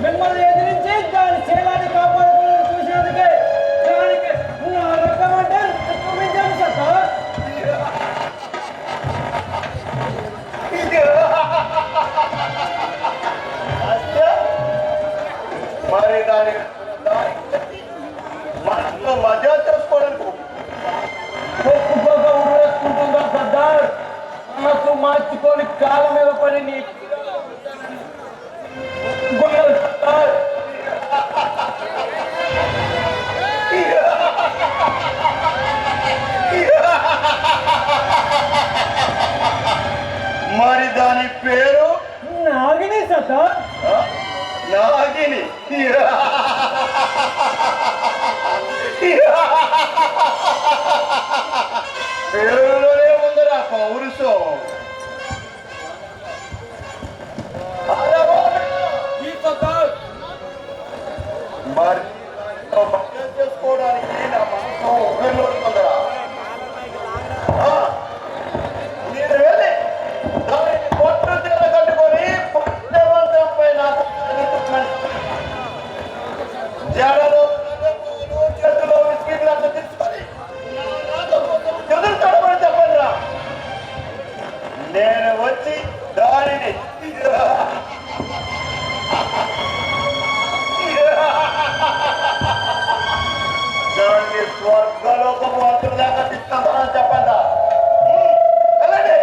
మిమ్మల్ని ఎదిరించి దాని శీలాన్ని కాపాడుకోవాలని చూసినందుకే దానికి నా రకం అంటే చూపించాను సార్. మరి దాని మజా చేసుకోవడానికి ఒప్పుకోగా ఊరేసుకుంటుందా సర్దార్? మనసు మార్చుకొని కాళ్ళ మీద పని నీ సర్దార్. మరి దాని పేరు నాగిని సర్దార్. నాగిని. పేరులోనే ఉందరా పౌరుషం. మరి చేసుకోవడానికి నా మనసు ఒకరిలో ఉందరా. నేను వెళ్ళి దానికి పొట్టు తీర కట్టుకొని పై నాకు జడలో చేతిలో బిస్కెట్లు అంతా తీసుకొని ఎదురు తడమని చెప్పండి రా. నేను వచ్చి దానిని దాన్ని స్వర్గలోకము అంతరు దాకా తీసుకుంటానని చెప్పండి. వెళ్ళండి.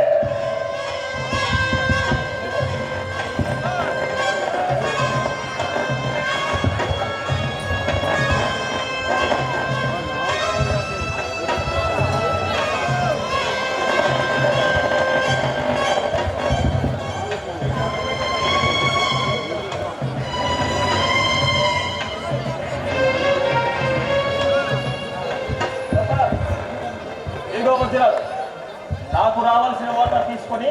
నాకు రావాల్సిన వాటర్ తీసుకొని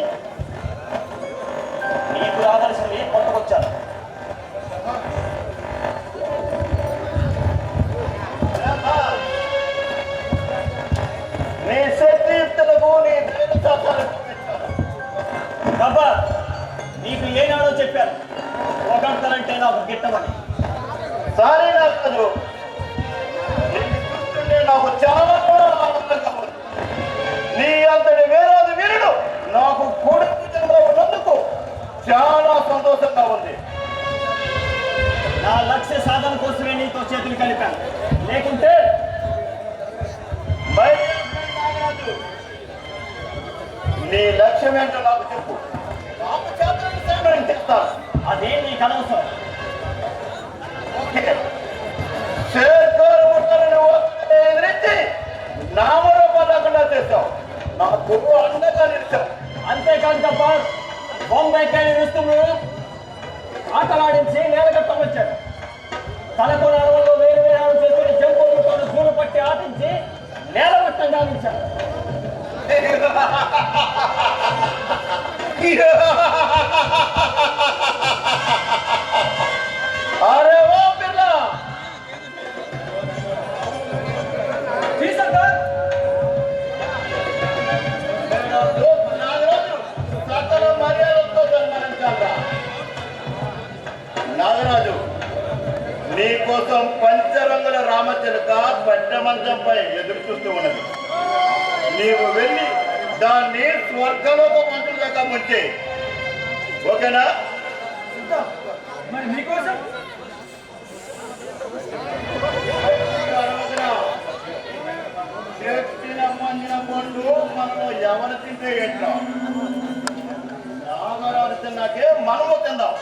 నీకు రావాల్సినవి కొట్టుకొచ్చాను. నీ శక్తియుక్తులకు నీ బాబా నీకు ఏనాడో చెప్పాను ఒకటంటే నాకు గిట్టమని. సారీ నాకు నిన్ను చూస్తుంటే నాకు చాలా ఆనందంగా ఉంది. నీ అంతటి వేరాది వీరుడు నాకు కొడుకుగా ఉన్నందుకు చాలా సంతోషంగా ఉంది. నా లక్ష్య సాధన కోసమే నీతో చేతులు కలిపాను. లేకుంటే నీ లక్ష్యం ఏంటో నాకు చెప్పు. నాకు చేతులను చెప్తాను. అదే నీకు అనవసరం. ఎదిరించి నామరూపం లేకుండా చేశావు. నా గురువు అండగా నిలిచావు. అంతేకాదు తప్ప బొంబాయికాయ నిలుస్తుడు ఆటలాడించి నేలగట్టవచ్చాడు. తలకు నడవల్లో వేరు వేరు చేసుకుని జంపులతో గూడు పట్టి ఆటించి నేలమట్టం గావించాడు. అరే ఓ పిల్ల నాగరాజు, నీకోసం పంచరంగుల రామచిలక పట్టమంచంపై ఎదురు చూస్తూ ఉన్నది. నీవు వెళ్ళి దాన్ని స్వర్గలోక మంత్రుల దాకా ముంచే. ఓకేనా? మరి నీకోసం పండు మనలో ఎవరు తింటే ఏంట్రా నాగరాజు తిన్నాకే మనము తిందాం